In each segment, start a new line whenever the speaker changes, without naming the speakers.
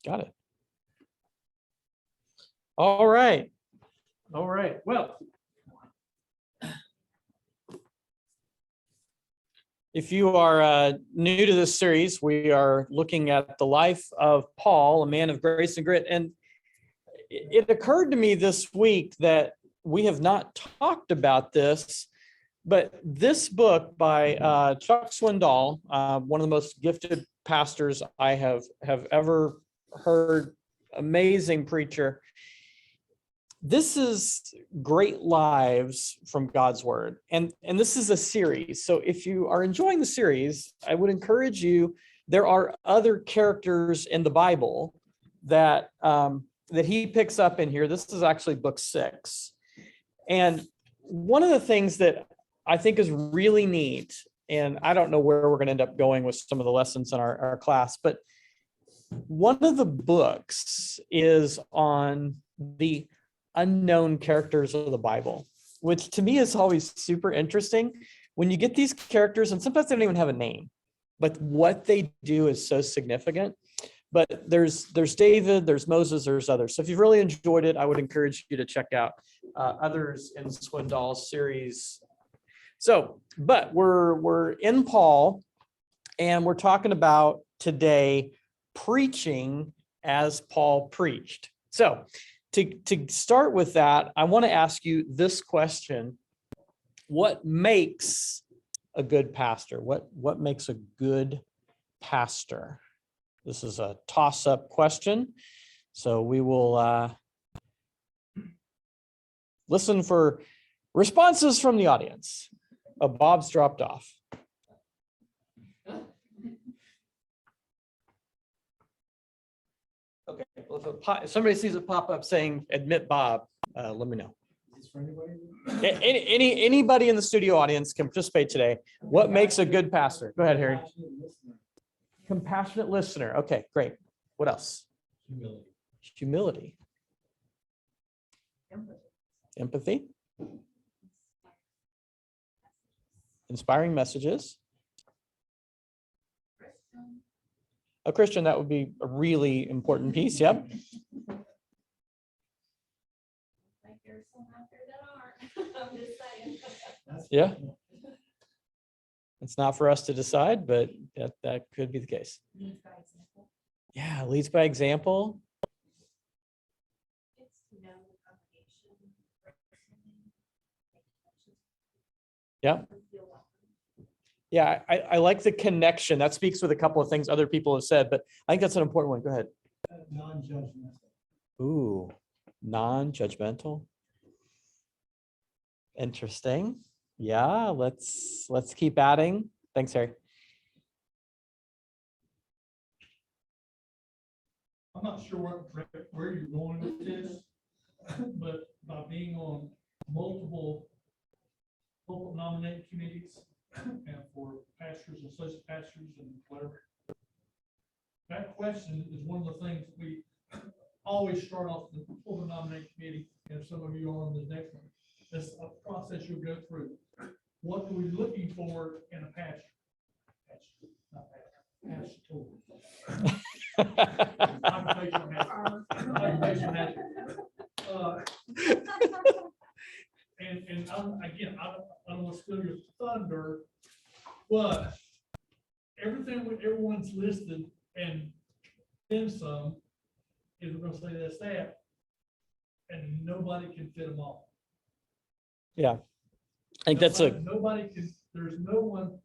Got it. All right. All right. Well, if you are new to this series, we are looking at the life of Paul, a man of grace and grit. And it occurred to me this week that we have not talked about this, but this book by Chuck Swindoll, one of the most gifted pastors I have ever heard, amazing preacher. This is Great Lives from God's Word. And this is a series. So if you are enjoying the series, I would encourage you, there are other characters in the Bible that he picks up in here. This is actually book 6. And one of the things that I think is really neat, and I don't know where we're going to end up going with some of the lessons in our class, but one of the books is on the unknown characters of the Bible, which to me is always super interesting when you get these characters, and sometimes they don't even have a name, but what they do is so significant. But there's David, there's Moses, there's others. So if you've really enjoyed it, I would encourage you to check out others in Swindoll's series. So, but we're in Paul, and we're talking about today preaching as Paul preached. So to start with that, I want to ask you this question. What makes a good pastor? What makes a good pastor? This is a toss-up question. So we will listen for responses from the audience. Bob's dropped off. Okay, well, if somebody sees a pop-up saying admit Bob, let me know. Anybody in the studio audience can participate today. What makes a good pastor? Go ahead, Harry. Compassionate listener. Okay, great. What else? Humility. Empathy. Inspiring messages. A Christian, that would be a really important piece. Yep.
Like there's some out there that aren't. I'm just saying.
Yeah. It's not for us to decide, but that could be the case.
Leads by example.
Yeah, leads by example.
It's to know the congregation personally.
Yep. Yeah, I like the connection. That speaks with a couple of things other people have said, but I think that's an important one. Go ahead.
Non-judgmental.
Ooh, non-judgmental. Interesting. Yeah, let's keep adding. Thanks, Harry.
I'm not sure where you're going with this, but by being on multiple local nominating committees and for pastors, associate pastors, and whatever, that question is one of the things we always start off the full nominating committee, and some of you are on the next one. That's a process you'll go through. What are we looking for in a pastor? Pastor, not pastor. And again, I don't want to steal your thunder, but everyone's listed and then some is we're going to say that's that, and nobody can fit them all.
Yeah, I think
there's no one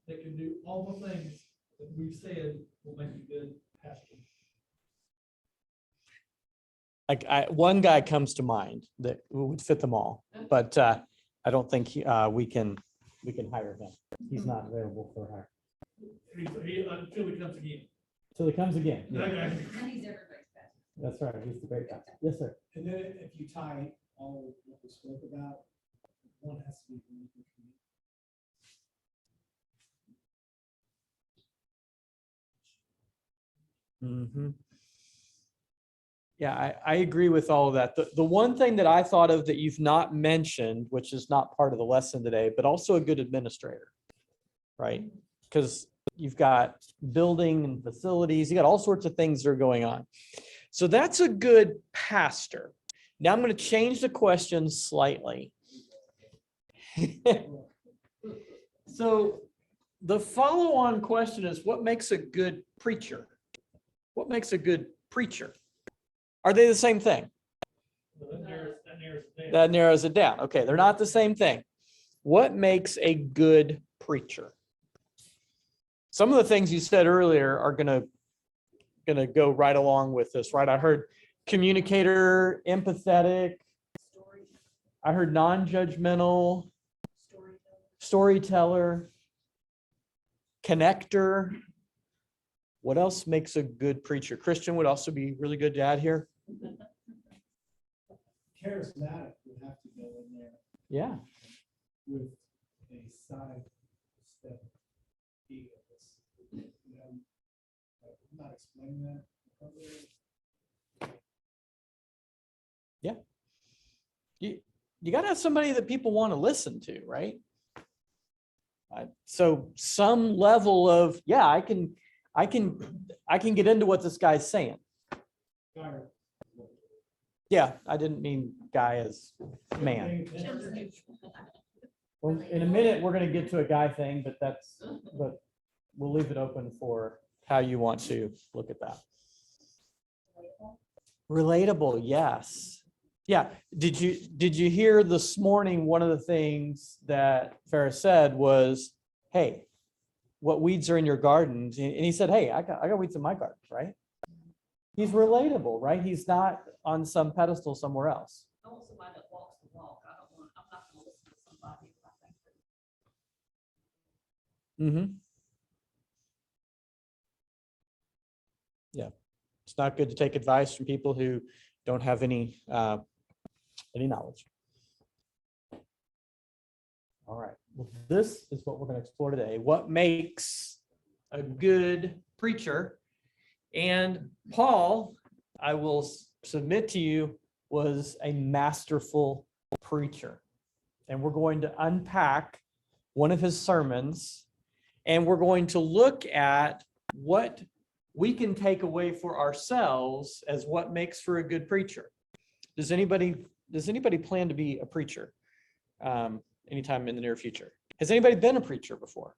that can do all the things that we've said will make a good pastor.
One guy comes to mind that would fit them all, but I don't think we can hire him. He's not available for hire.
Until he comes again.
So he comes again. Yeah.
Okay.
And he's everybody's best.
That's right. He's the great guy. Yes, sir.
And then if you tie all what we spoke about, one has to be.
Mm-hmm. Yeah, I agree with all of that. The one thing that I thought of that you've not mentioned, which is not part of the lesson today, but also a good administrator, right? Because you've got building and facilities, you got all sorts of things that are going on. So that's a good pastor. Now I'm going to change the question slightly. So the follow-on question is, what makes a good preacher? What makes a good preacher? Are they the same thing?
That narrows it down.
That narrows it down. Okay, they're not the same thing. What makes a good preacher? Some of the things you said earlier are gonna go right along with this, right? I heard communicator, empathetic. I heard non-judgmental, storyteller, connector. What else makes a good preacher? Christian would also be really good to add here.
Charismatic would have to go in there
Yeah.
with a side step. I'm not explaining that.
You got to have somebody that people want to listen to, right? So some level of, yeah, I can get into what this guy's saying. Yeah, I didn't mean guy as man. Well, in a minute, we're going to get to a guy thing, but we'll leave it open for how you want to look at that. Relatable, yes. Yeah. Did you hear this morning, one of the things that Ferris said was, hey, what weeds are in your gardens? And he said, hey, I got weeds in my gardens, right? He's relatable, right? He's not on some pedestal somewhere else.
I want somebody that walks the walk. I'm not gonna listen to somebody if I think
Mm-hmm. Yeah. It's not good to take advice from people who don't have any knowledge. All right. Well, this is what we're going to explore today. What makes a good preacher? And Paul, I will submit to you, was a masterful preacher. And we're going to unpack one of his sermons, and we're going to look at what we can take away for ourselves as what makes for a good preacher. Does anybody plan to be a preacher anytime in the near future? Has anybody been a preacher before?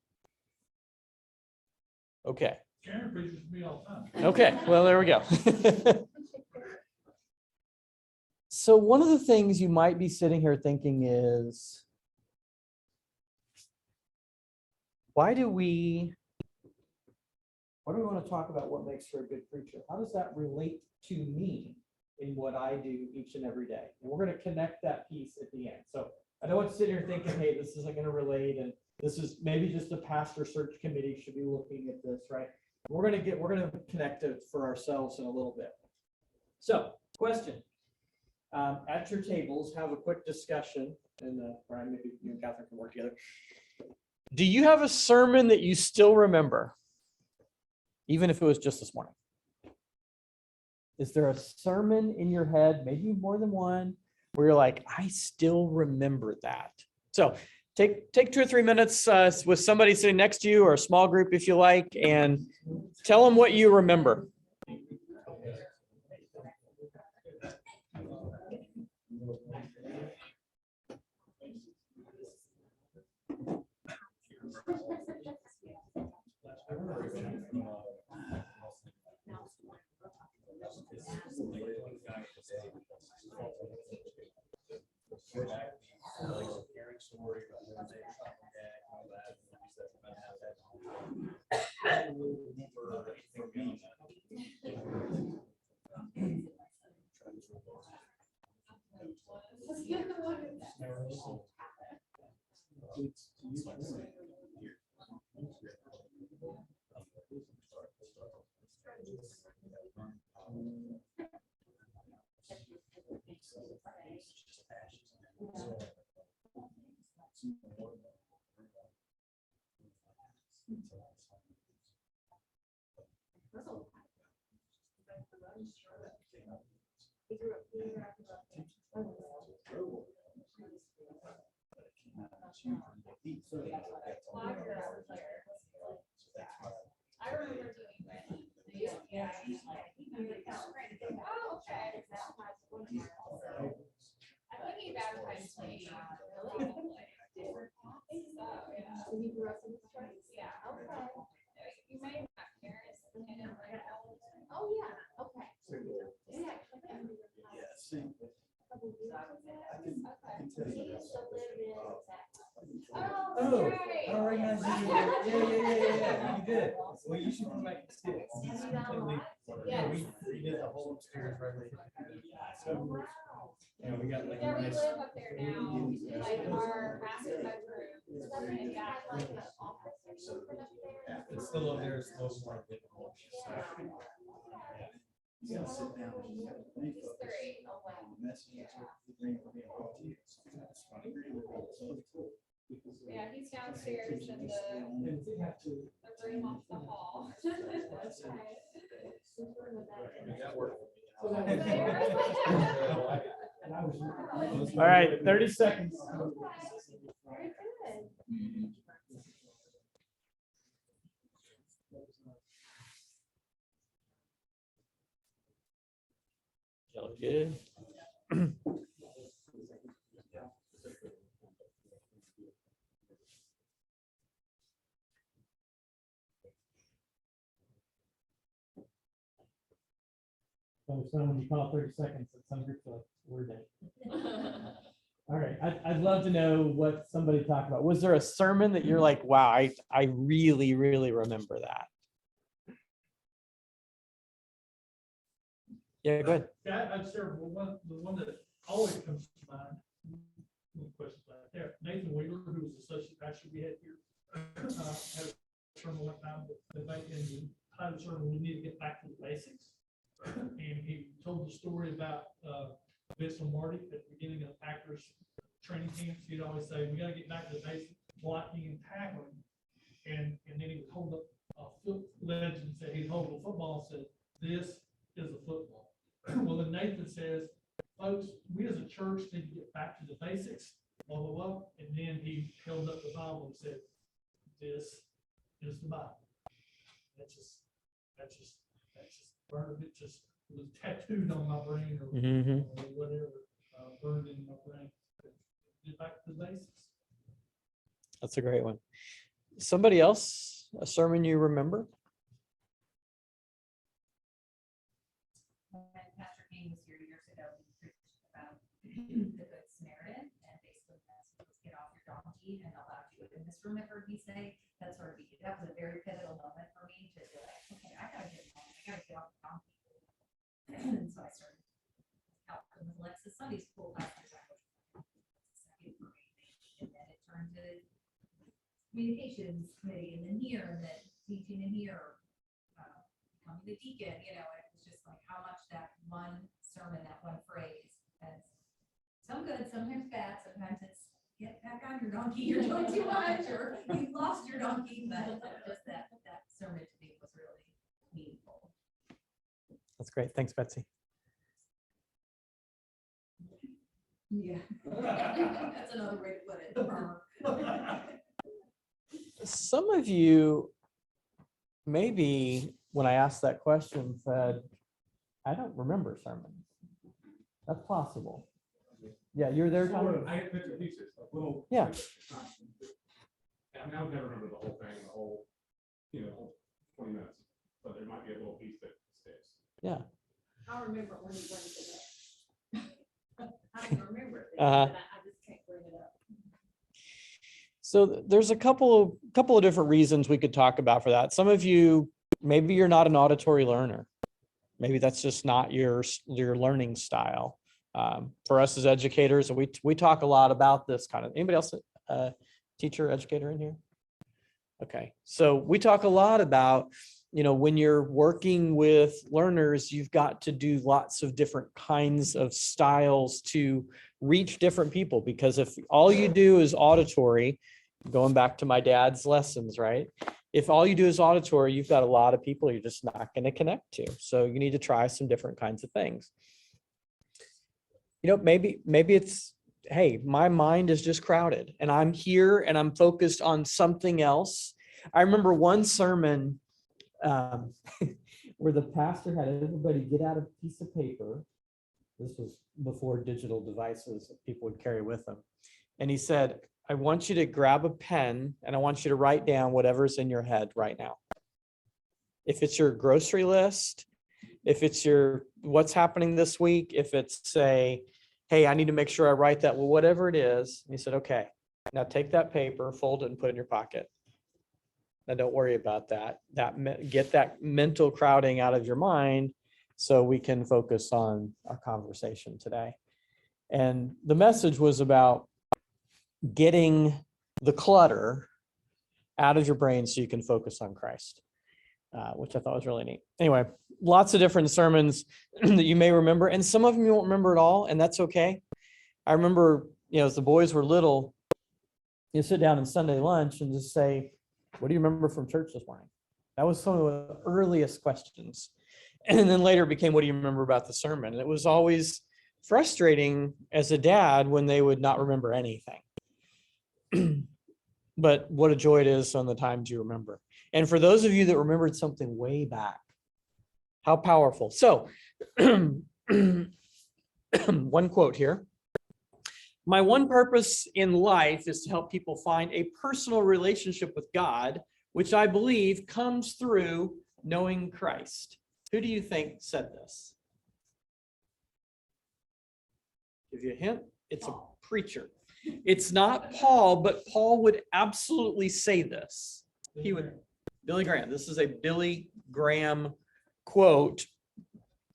Okay.
Karen preaches to me all the time.
Okay, well, there we go. So one of the things you might be sitting here thinking is, why do we want to talk about what makes for a good preacher? How does that relate to me in what I do each and every day? And we're going to connect that piece at the end. So I don't want to sit here thinking, hey, this isn't going to relate, and this is maybe just a pastor search committee should be looking at this, right? We're going to connect it for ourselves in a little bit. So, question. At your tables, have a quick discussion, and Brian, maybe you and Catherine can work together. Do you have a sermon that you still remember, even if it was just this morning? Is there a sermon in your head, maybe more than one, where you're like, I still remember that? So take 2 or 3 minutes with somebody sitting next to you, or a small group if you like, and tell them what you remember.
I remember doing that. Yeah.
Yeah. You did. Well, you should come back and see it. It's completely.
Yes.
We redid the whole upstairs right away. So, yeah, we got like
Yeah,
a
we
nice.
live up there now, like our master bedroom, and got like an office or something up there.
It's still up there. It's still like it. You gotta sit down. You gotta think
He's
of this.
3. Oh, wow.
Messy.
Yeah, he's downstairs in the room off the hall. That's
That worked.
All right, 30 seconds.
Very good.
Y'all good? So when you call 30 seconds, it's under we're done. All right, I'd love to know what somebody talked about. Was there a sermon that you're like, wow, I really, really remember that? Yeah, go ahead.
Yeah, I'd share the one that always comes to mind. No questions right there. Nathan Wheeler, who was the associate pastor we had here, had a sermon one time, but back in the title sermon, we need to get back to the basics. And he told the story about Vince Lombardi at the beginning of the Packers training camps. He'd always say, we gotta get back to the basics, blocking and tackling. And then he would hold up a foot ledge and say, he'd hold the football and said, this is a football. Well, then Nathan says, folks, we as a church need to get back to the basics, blah, blah, blah. And then he held up the Bible and said, this is the Bible. That's just part of it, just was tattooed on my brain or whatever, burned in my brain. Get back to the basics.
That's a great one. Somebody else, a sermon you remember?
When Pastor King was here years ago, he preached about the Good Samaritan, and basically that's get off your donkey and allow you in this room. I've heard me say that was a very pivotal moment for me to be like, okay, I gotta get off the donkey. And so I started helping with Alexis Sunday school classes. And then it turned to communications committee, and then here, and then teaching in here, becoming the deacon, and it was just like how much that one sermon, that one phrase has some good, sometimes bad, sometimes it's get back on your donkey, you're doing too much, or you lost your donkey, but just that sermon to me was really meaningful.
That's great. Thanks, Betsy.
Yeah. That's another way to put it.
Some of you maybe when I asked that question said, I don't remember sermons. That's possible. Yeah, you were there, Tom?
I had bits and pieces, a little.
Yeah.
I mean, I would never remember the whole thing, the whole, whole 20 minutes, but there might be a little piece that sticks.
Yeah.
I'll remember when you went to that. I can remember it,
Uh-huh.
but I just can't bring it up.
So there's a couple of different reasons we could talk about for that. Some of you, maybe you're not an auditory learner. Maybe that's just not your learning style. For us as educators, we talk a lot about this kind of. Anybody else, teacher, educator in here? Okay, so we talk a lot about, when you're working with learners, you've got to do lots of different kinds of styles to reach different people, because if all you do is auditory, going back to my dad's lessons, right? If all you do is auditory, you've got a lot of people you're just not going to connect to. So you need to try some different kinds of things. Maybe it's, hey, my mind is just crowded and I'm here and I'm focused on something else. I remember one sermon where the pastor had everybody get out a piece of paper. This was before digital devices that people would carry with them. And he said, I want you to grab a pen and I want you to write down whatever's in your head right now. If it's your grocery list, if it's your what's happening this week, if it's say, hey, I need to make sure I write that, well, whatever it is. And he said, okay, now take that paper, fold it and put it in your pocket. Now, don't worry about that. Get that mental crowding out of your mind so we can focus on our conversation today. And the message was about getting the clutter out of your brain so you can focus on Christ, which I thought was really neat. Anyway, lots of different sermons that you may remember, and some of them you won't remember at all, and that's okay. I remember, as the boys were little, you sit down in Sunday lunch and just say, what do you remember from church this morning? That was some of the earliest questions. And then later it became, what do you remember about the sermon? And it was always frustrating as a dad when they would not remember anything. But what a joy it is on the times you remember. And for those of you that remembered something way back, how powerful. So one quote here. My one purpose in life is to help people find a personal relationship with God, which I believe comes through knowing Christ. Who do you think said this? Give you a hint. It's a preacher. It's not Paul, but Paul would absolutely say this. He would, Billy Graham. This is a Billy Graham quote.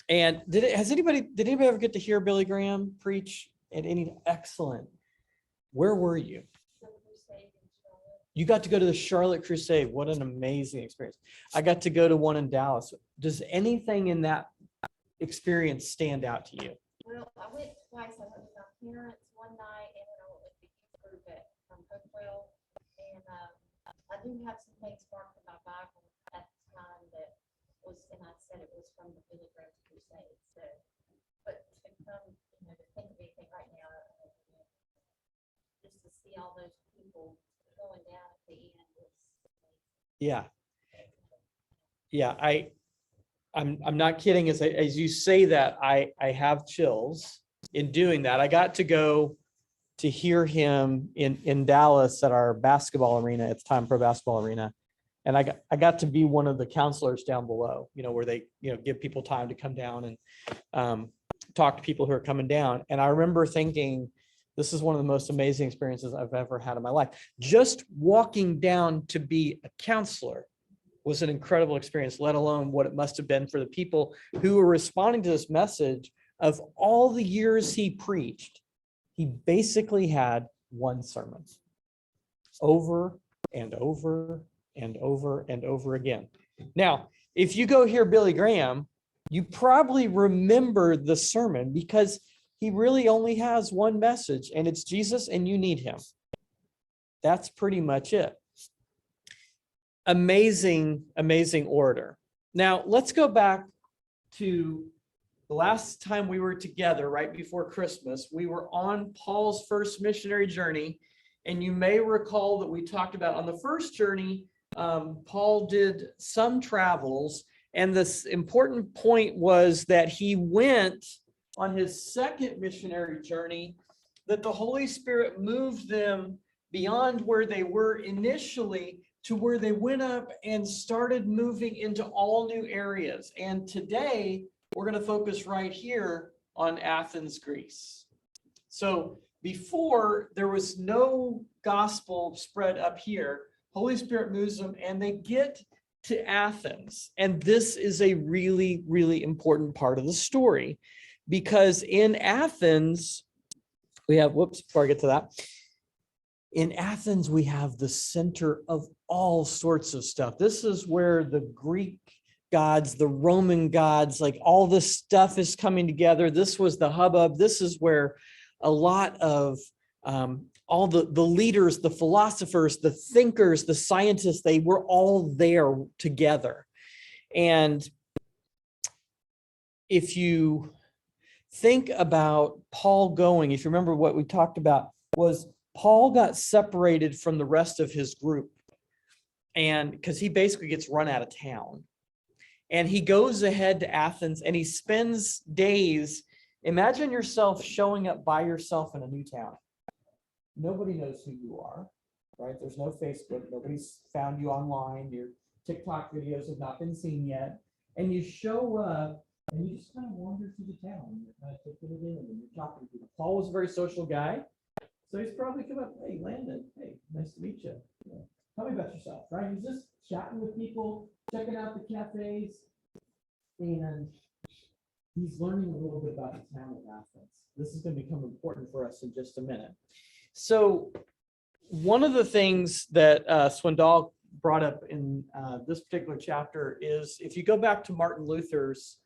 And did anybody ever get to hear Billy Graham preach at any? Excellent. Where were you? You got to go to the Charlotte Crusade. What an amazing experience. I got to go to one in Dallas. Does anything in that experience stand out to you?
Well, I went twice. I went with my parents one night, and then I went with the youth group from Hopewell. And I do have some things marked in my Bible at the time that was, and I said it was from the Billy Graham Crusade. So, but to come, to think of anything right now, just to see all those people going down at the end was amazing.
Yeah. I'm not kidding. As you say that, I have chills in doing that. I got to go to hear him in Dallas at our basketball arena. It's Time Pro Basketball Arena. And I got to be one of the counselors down below, where they, give people time to come down and talk to people who are coming down. And I remember thinking, this is one of the most amazing experiences I've ever had in my life. Just walking down to be a counselor was an incredible experience, let alone what it must have been for the people who were responding to this message. Of all the years he preached, he basically had one sermon over and over and over and over again. Now, if you go hear Billy Graham, you probably remember the sermon because he really only has one message, and it's Jesus and you need him. That's pretty much it. Amazing, amazing orator. Now, let's go back to the last time we were together, right before Christmas. We were on Paul's first missionary journey, and you may recall that we talked about on the first journey, Paul did some travels, and this important point was that he went on his second missionary journey, that the Holy Spirit moved them beyond where they were initially to where they went up and started moving into all new areas. And today we're going to focus right here on Athens, Greece. So before, there was no gospel spread up here. Holy Spirit moves them and they get to Athens. And this is a really, really important part of the story, because in Athens, we have, before I get to that, in Athens, we have the center of all sorts of stuff. This is where the Greek gods, the Roman gods, like all this stuff is coming together. This was the hubbub. This is where a lot of all the leaders, the philosophers, the thinkers, the scientists, they were all there together. And if you think about Paul going, if you remember what we talked about, was Paul got separated from the rest of his group, and because he basically gets run out of town. And he goes ahead to Athens and he spends days. Imagine yourself showing up by yourself in a new town. Nobody knows who you are, right? There's no Facebook. Nobody's found you online. Your TikTok videos have not been seen yet. And you show up and you just kind of wander through the town. You're kind of taking it in and you're talking to people. Paul was a very social guy. So he's probably come up, hey, Landon, hey, nice to meet you.
tell me about yourself, right? He's just chatting with people, checking out the cafes, and he's learning a little bit about the town of Athens.
This is going to become important for us in just a minute. So one of the things that Swindoll brought up in this particular chapter is if you go back to Martin Luther's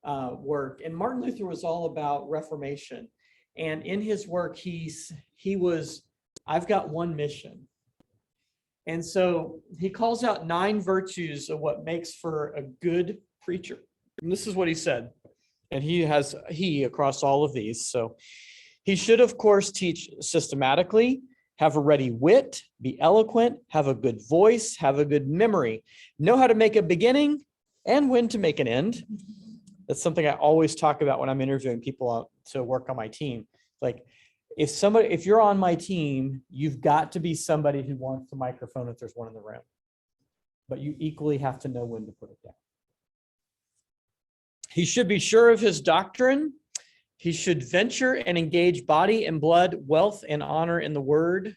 work, and Martin Luther was all about Reformation. And in his work, he was, I've got one mission. And so he calls out 9 virtues of what makes for a good preacher. And this is what he said. And he across all of these. So he should, of course, teach systematically, have a ready wit, be eloquent, have a good voice, have a good memory, know how to make a beginning and when to make an end. That's something I always talk about when I'm interviewing people to work on my team. Like, if you're on my team, you've got to be somebody who wants the microphone if there's one in the room. But you equally have to know when to put it down. He should be sure of his doctrine. He should venture and engage body and blood, wealth and honor in the word.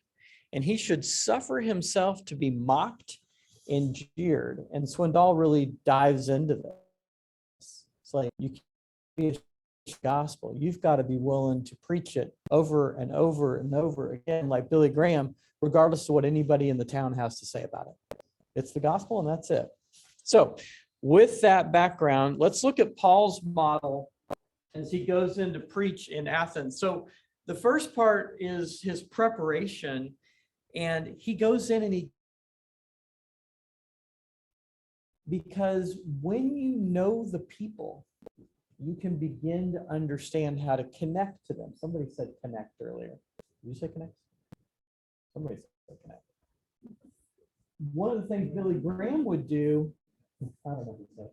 And he should suffer himself to be mocked and jeered. And Swindoll really dives into this. It's like, you can't be a gospel. You've got to be willing to preach it over and over and over again, like Billy Graham, regardless of what anybody in the town has to say about it. It's the gospel and that's it. So with that background, let's look at Paul's model as he goes in to preach in Athens. So the first part is his preparation, and he goes in and because when you know the people, you can begin to understand how to connect to them. Somebody said connect earlier. Did you say connect? Somebody said connect. One of the things Billy Graham would do, I don't know who said,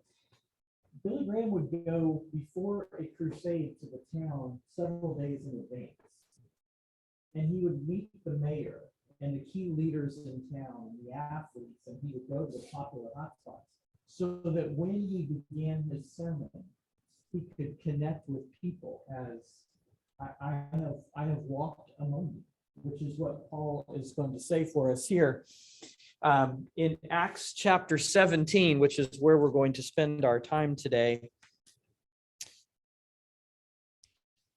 Billy Graham would go before a crusade to the town several days in advance. And he would meet the mayor and the key leaders in town and the athletes, and he would go to the popular hotspots so that when he began his sermon, he could connect with people as I have walked among you, which is what Paul is going to say for us here. In Acts chapter 17, which is where we're going to spend our time today.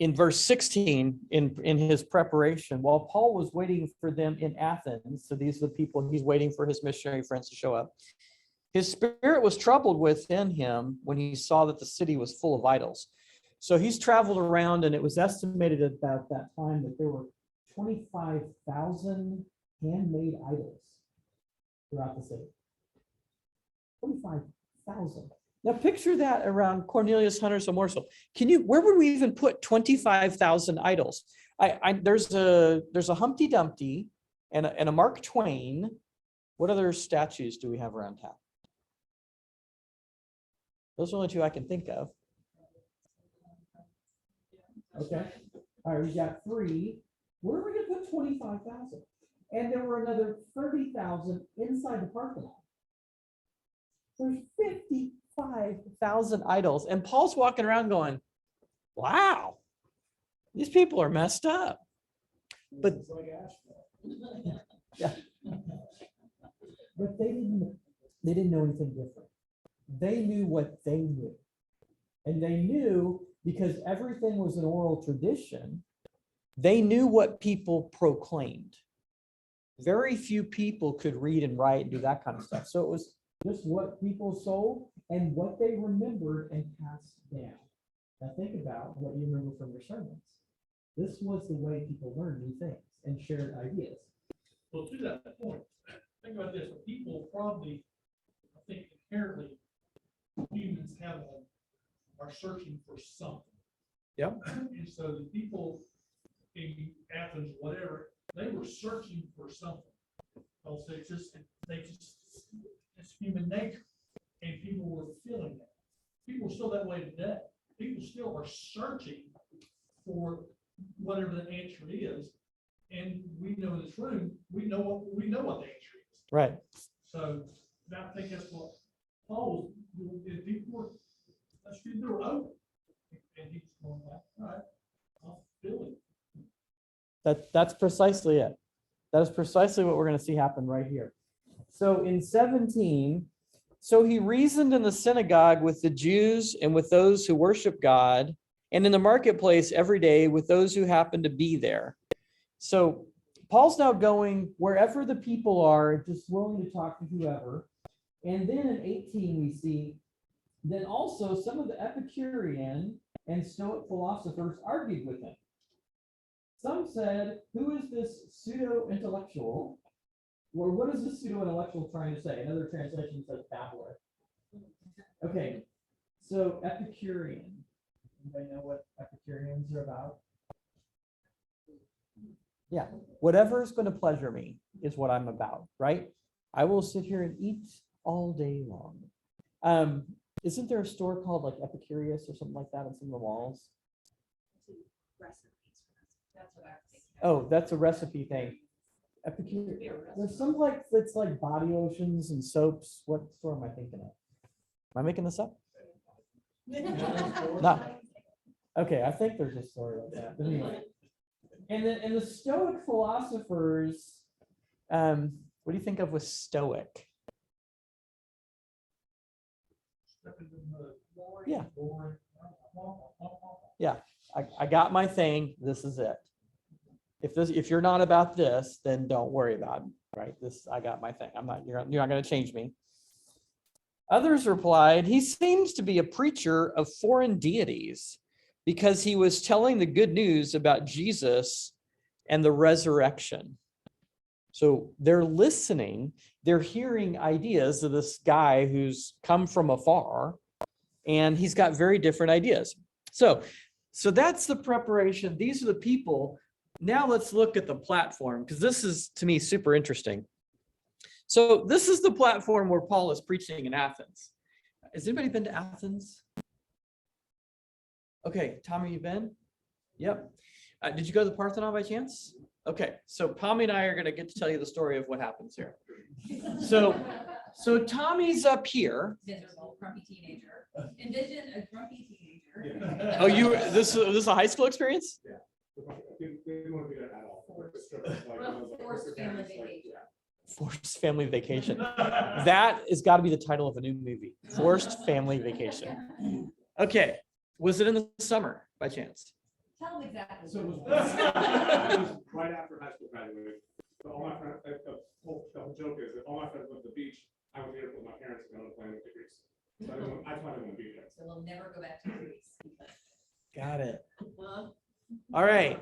In verse 16, in his preparation, while Paul was waiting for them in Athens, so these are the people he's waiting for his missionary friends to show up, his spirit was troubled within him when he saw that the city was full of idols. So he's traveled around, and it was estimated at about that time that there were 25,000 handmade idols throughout the city. 25,000. Now picture that around Cornelius Hunter's Memorial. Where would we even put 25,000 idols? There's a Humpty Dumpty and a Mark Twain. What other statues do we have around town? Those are the only 2 I can think of. Okay. All right, we got 3. Where are we going to put 25,000? And there were another 30,000 inside the parking lot. There's 55,000 idols. And Paul's walking around going, wow, these people are messed up. But
It's like asphalt.
yeah. But they didn't know anything different. They knew what they knew. And they knew, because everything was an oral tradition, they knew what people proclaimed. Very few people could read and write and do that kind of stuff. So it was just what people sold and what they remembered and passed down. Now think about what you remember from your sermons. This was the way people learned new things and shared ideas.
Well, to that point, think about this, people probably, I think inherently, humans are searching for something.
Yep.
And so the people in Athens, whatever, they were searching for something. Also, it's human nature, and people were feeling that. People are still that way today. People still are searching for whatever the answer is, and we know in this room, we know what the answer is.
Right.
So I think that's what Paul was doing. People were, they were open, and he's going like, all right, I'll feel it.
That's precisely it. That is precisely what we're going to see happen right here. So in 17, so he reasoned in the synagogue with the Jews and with those who worship God, and in the marketplace every day with those who happen to be there. So Paul's now going wherever the people are, just willing to talk to whoever. And then in 18, we see, then also some of the Epicurean and Stoic philosophers argued with him. Some said, who is this pseudo-intellectual? Or what is this pseudo-intellectual trying to say? Another translation says babbler. Okay, so Epicurean. Anybody know what Epicureans are about? Yeah, whatever is going to pleasure me is what I'm about, right? I will sit here and eat all day long. Isn't there a store called like Epicurious or something like that on some of the walls?
That's what I was thinking.
Oh, that's a recipe thing. Epicurious. There's some like it's like body lotions and soaps. What store am I thinking of? Am I making this up? No. Okay, I think there's a story like that. But anyway. And the Stoic philosophers, what do you think of with Stoic? Yeah. Yeah, I got my thing. This is it. If you're not about this, then don't worry about it, right? I got my thing. You're not going to change me. Others replied, he seems to be a preacher of foreign deities because he was telling the good news about Jesus and the resurrection. So they're listening, they're hearing ideas of this guy who's come from afar, and he's got very different ideas. So that's the preparation. These are the people. Now let's look at the platform, because this is, to me, super interesting. So this is the platform where Paul is preaching in Athens. Has anybody been to Athens? Okay, Tommy, you been? Yep. Did you go to the Parthenon by chance? Okay, so Tommy and I are going to get to tell you the story of what happens here. So Tommy's up here.
Miserable, grumpy teenager. Envision a grumpy teenager.
Oh, this is a high school experience?
Yeah. They didn't want to be there at all.
Forced family vacation.
Forced family vacation. That has got to be the title of a new movie. Forced family vacation. Okay. Was it in the summer by chance?
Tell them exactly.
So it was-
It was right after high school graduated. So all my friends, the whole joke is that all my friends went to the beach. I was here with my parents and going to plan with degrees. So I just wanted to be there.
So we'll never go back to Greece.
Got it. All right.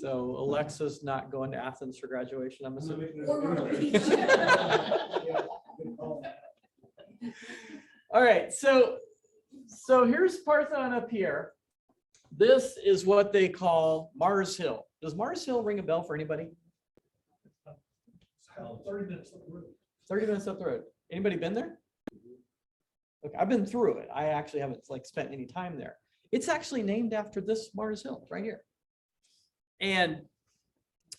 So Alexa's not going to Athens for graduation, I'm assuming.
Or Myrtle Beach.
All right, so here's Parthenon up here. This is what they call Mars Hill. Does Mars Hill ring a bell for anybody?
30 minutes up the road.
30 minutes up the road. Anybody been there? Okay, I've been through it. I actually haven't spent any time there. It's actually named after this Mars Hill right here. And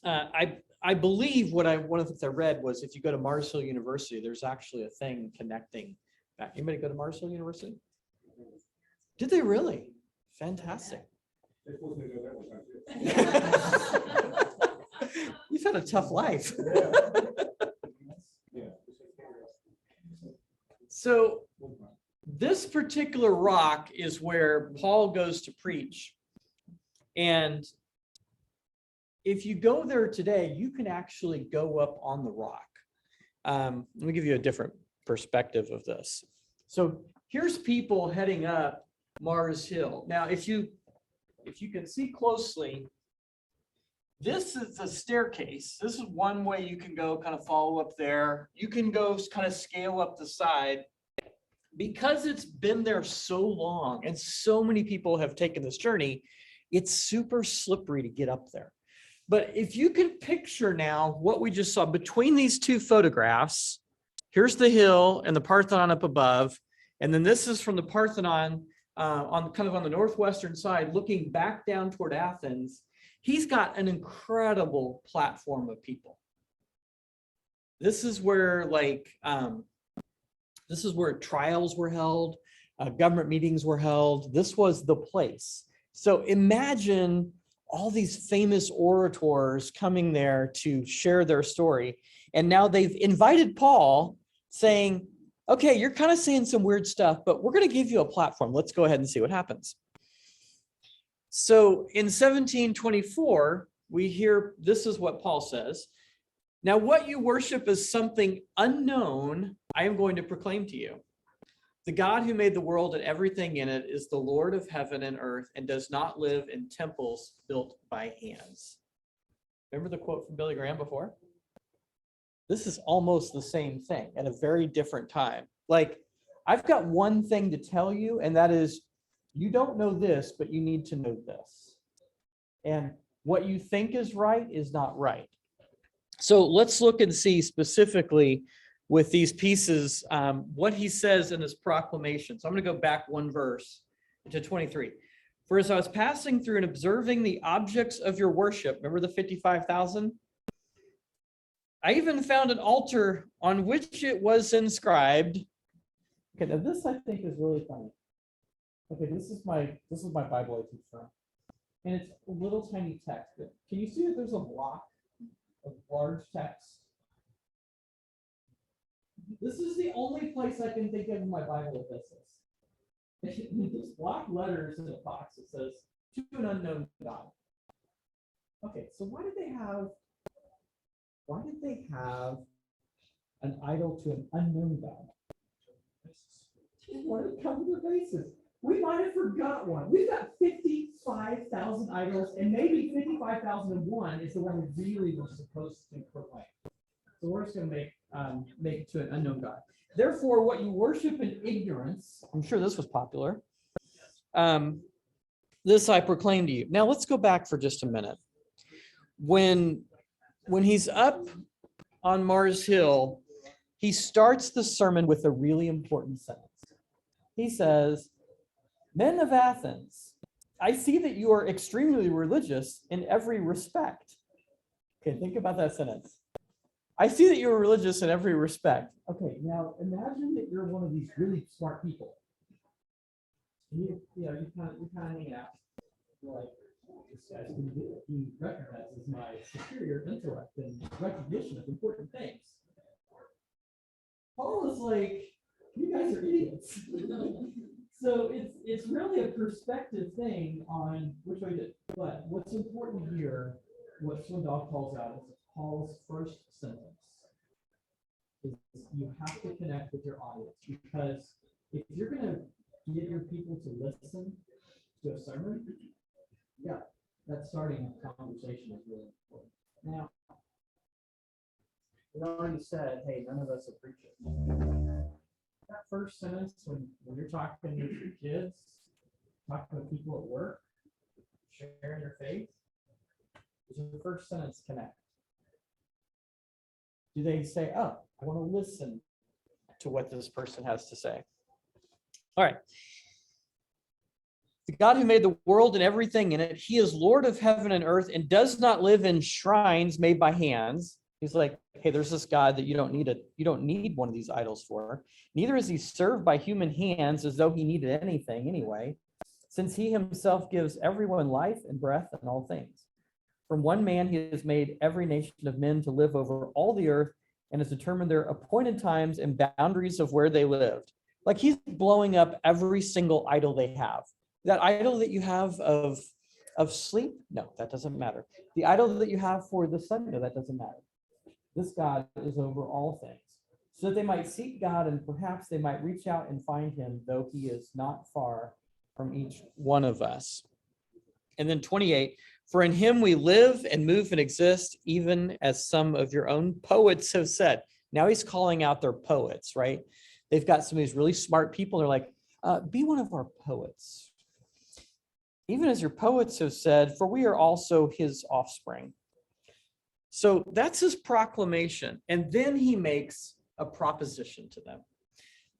I believe one of the things I read was if you go to Mars Hill University, there's actually a thing connecting that. Anybody go to Mars Hill University? Did they really? Fantastic.
They forced me to go that one time too.
You've had a tough life.
Yeah.
So this particular rock is where Paul goes to preach. And if you go there today, you can actually go up on the rock. Let me give you a different perspective of this. So here's people heading up Mars Hill. Now, if you can see closely, this is a staircase. This is one way you can go kind of follow up there. You can go kind of scale up the side. Because it's been there so long and so many people have taken this journey, it's super slippery to get up there. But if you can picture now what we just saw between these two photographs, here's the hill and the Parthenon up above. And then this is from the Parthenon on the northwestern side, looking back down toward Athens. He's got an incredible platform of people. This is where trials were held, government meetings were held. This was the place. So imagine all these famous orators coming there to share their story. And now they've invited Paul, saying, okay, you're kind of saying some weird stuff, but we're going to give you a platform. Let's go ahead and see what happens. So in 1724, we hear, this is what Paul says. Now, what you worship is something unknown, I am going to proclaim to you. The God who made the world and everything in it is the Lord of heaven and earth and does not live in temples built by hands. Remember the quote from Billy Graham before? This is almost the same thing at a very different time. Like, I've got one thing to tell you, and that is, you don't know this, but you need to know this. And what you think is right is not right. So let's look and see specifically with these pieces, what he says in his proclamation. So I'm going to go back one verse to 23. For as I was passing through and observing the objects of your worship, remember the 55,000? I even found an altar on which it was inscribed. Okay, now this I think is really funny. Okay, this is my Bible I teach from. And it's a little tiny text. Can you see that there's a block of large text? This is the only place I can think of in my Bible that does this. There's block letters in a box that says, to an unknown God. Okay, so why did they have an idol to an unknown God? What did come to the basis? We might have forgot one. We've got 55,000 idols, and maybe 55,001 is the one we really were supposed to proclaim. So we're just going to make it to an unknown God. Therefore, what you worship in ignorance, I'm sure this was popular, this I proclaim to you. Now let's go back for just a minute. When he's up on Mars Hill, he starts the sermon with a really important sentence. He says, men of Athens, I see that you are extremely religious in every respect. Okay, think about that sentence. I see that you are religious in every respect. Okay, now imagine that you're one of these really smart people. You kind of hang out. You're like, this guy's pretty good. He recognizes my superior intellect and recognition of important things. Paul is like, you guys are idiots. So it's really a perspective thing on which way to. But what's important here, what Swindoll calls out, is Paul's first sentence. Is you have to connect with your audience, because if you're going to get your people to listen to a sermon, yeah, that starting a conversation is really important. Now, we already said, hey, none of us are preachers. That first sentence, when you're talking with your kids, talking with people at work, sharing your faith, does your first sentence connect? Do they say, oh, I want to listen to what this person has to say? All right. The God who made the world and everything in it, he is Lord of heaven and earth and does not live in shrines made by hands. He's like, hey, there's this God that you don't need one of these idols for. Neither is he served by human hands as though he needed anything anyway, since he himself gives everyone life and breath and all things. From one man, he has made every nation of men to live over all the earth and has determined their appointed times and boundaries of where they lived. Like, he's blowing up every single idol they have. That idol that you have of sleep, no, that doesn't matter. The idol that you have for the sun, no, that doesn't matter. This God is over all things, so that they might seek God and perhaps they might reach out and find him, though he is not far from each one of us. And then 28, for in him we live and move and exist, even as some of your own poets have said. Now he's calling out their poets, right? They've got some of these really smart people. They're like, be one of our poets. Even as your poets have said, for we are also his offspring. So that's his proclamation. And then he makes a proposition to them.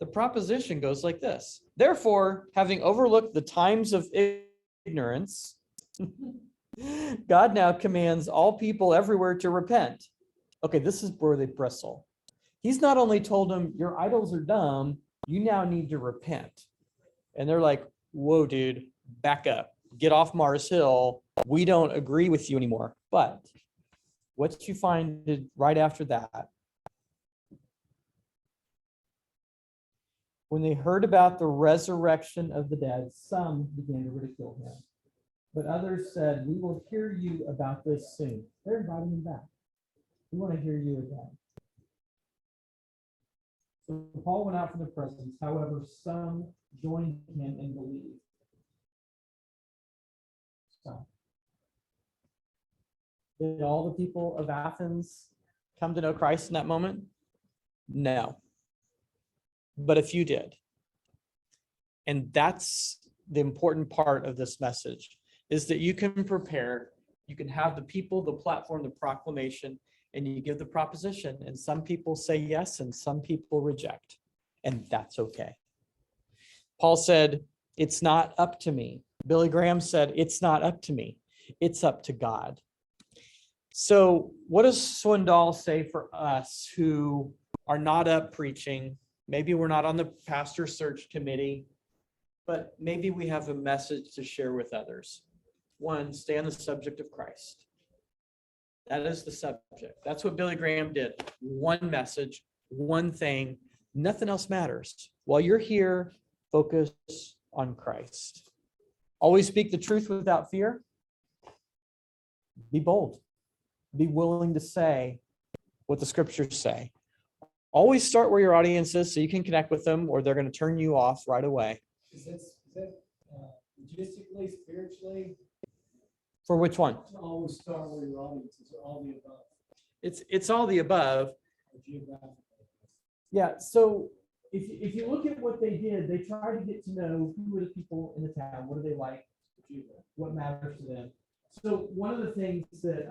The proposition goes like this. Therefore, having overlooked the times of ignorance, God now commands all people everywhere to repent. Okay, this is where they bristle. He's not only told them, your idols are dumb, you now need to repent. And they're like, whoa, dude, back up. Get off Mars Hill. we don't agree with you anymore. But what you find right after that, when they heard about the resurrection of the dead, some began to ridicule him. But others said, we will hear you about this soon. They're inviting him back. We want to hear you again. So Paul went out from the presence. However, some joined him and believed. So, did all the people of Athens come to know Christ in that moment? No. But a few did. And that's the important part of this message, is that you can prepare, you can have the people, the platform, the proclamation, and you give the proposition, and some people say yes and some people reject, and that's okay. Paul said, it's not up to me. Billy Graham said, it's not up to me. It's up to God. So what does Swindoll say for us who are not up preaching? Maybe we're not on the pastor search committee, but maybe we have a message to share with others. One, stay on the subject of Christ. That is the subject. That's what Billy Graham did. One message, one thing, nothing else matters. While you're here, focus on Christ. Always speak the truth without fear. Be bold. Be willing to say what the scriptures say. Always start where your audience is so you can connect with them, or they're going to turn you off right away.
Is that logistically, spiritually?
For which one?
To always start where your audience is, or all the above,
It's all the above.
or geographically.
Yeah, so
If you look at what they did, they tried to get to know who were the people in the town, what do they like, what matters to them. So one of the things that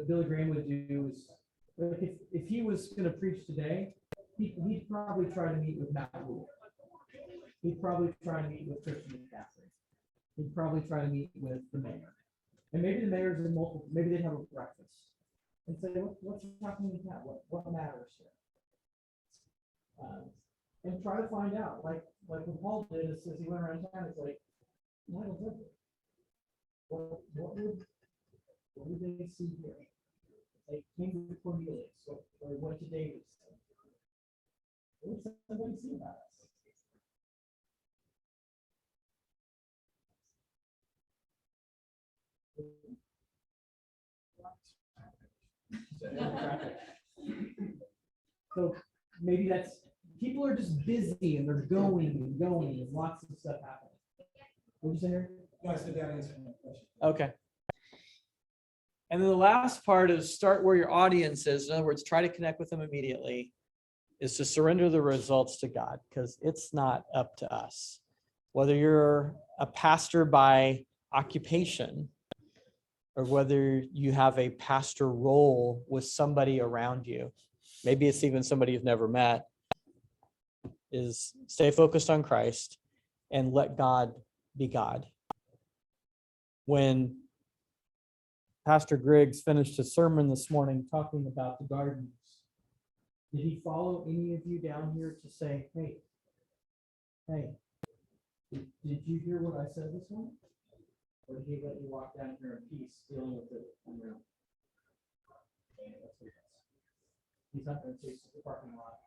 Billy Graham would do is, like, if he was going to preach today, he'd probably try to meet with Matt Rule. He'd probably try to meet with Christian McCaffrey. He'd probably try to meet with the mayor. And maybe the mayor's in multiple, maybe they'd have a breakfast and say, what's happening in town? What matters here? And try to find out, like what Paul did is, as he went around town, it's like, what would they see here? They came to Cornelius, or went to David. What would somebody see about us? So maybe that's, people are just busy and they're going and going and lots of stuff happening. What did you say here? No, I said that answered my question.
okay. And then the last part is start where your audience is. In other words, try to connect with them immediately, is to surrender the results to God, because it's not up to us. Whether you're a pastor by occupation or whether you have a pastor role with somebody around you, maybe it's even somebody you've never met, is stay focused on Christ and let God be God. When Pastor Griggs finished his sermon this morning talking about the gardens, did he follow any of you down here to say, hey, did you hear what I said this morning? Or did he let you walk down here in peace, dealing with it on your own? He's not going to chase the parking lot.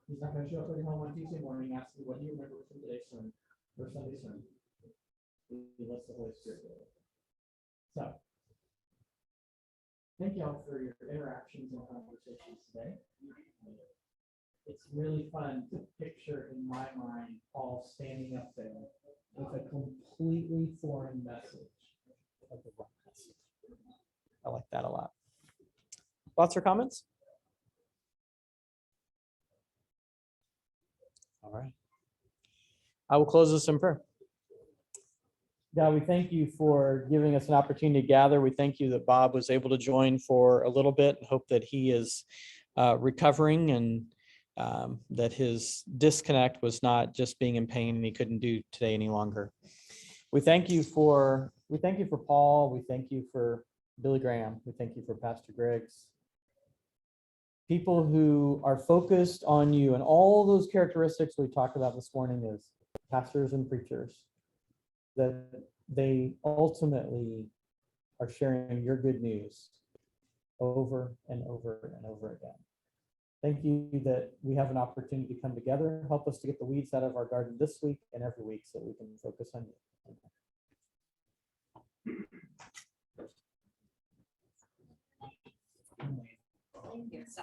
He's not going to show up at your home on Tuesday morning and ask you, what do you remember from today's sermon or Sunday's sermon? He lets the Holy Spirit do it. So, thank y'all for your interactions and conversations today. It's really fun to picture in my mind Paul standing up there with a completely foreign message. I like that a lot. Thoughts or comments? All right. I will close this in prayer. God, we thank you for giving us an opportunity to gather. We thank you that Bob was able to join for a little bit and hope that he is recovering and that his disconnect was not just being in pain and he couldn't do today any longer. We thank you for Paul. We thank you for Billy Graham. We thank you for Pastor Griggs. People who are focused on you and all those characteristics we talked about this morning as pastors and preachers, that they ultimately are sharing your good news over and over and over again. Thank you that we have an opportunity to come together. Help us to get the weeds out of our garden this week and every week so we can focus on you.
Thank you. So-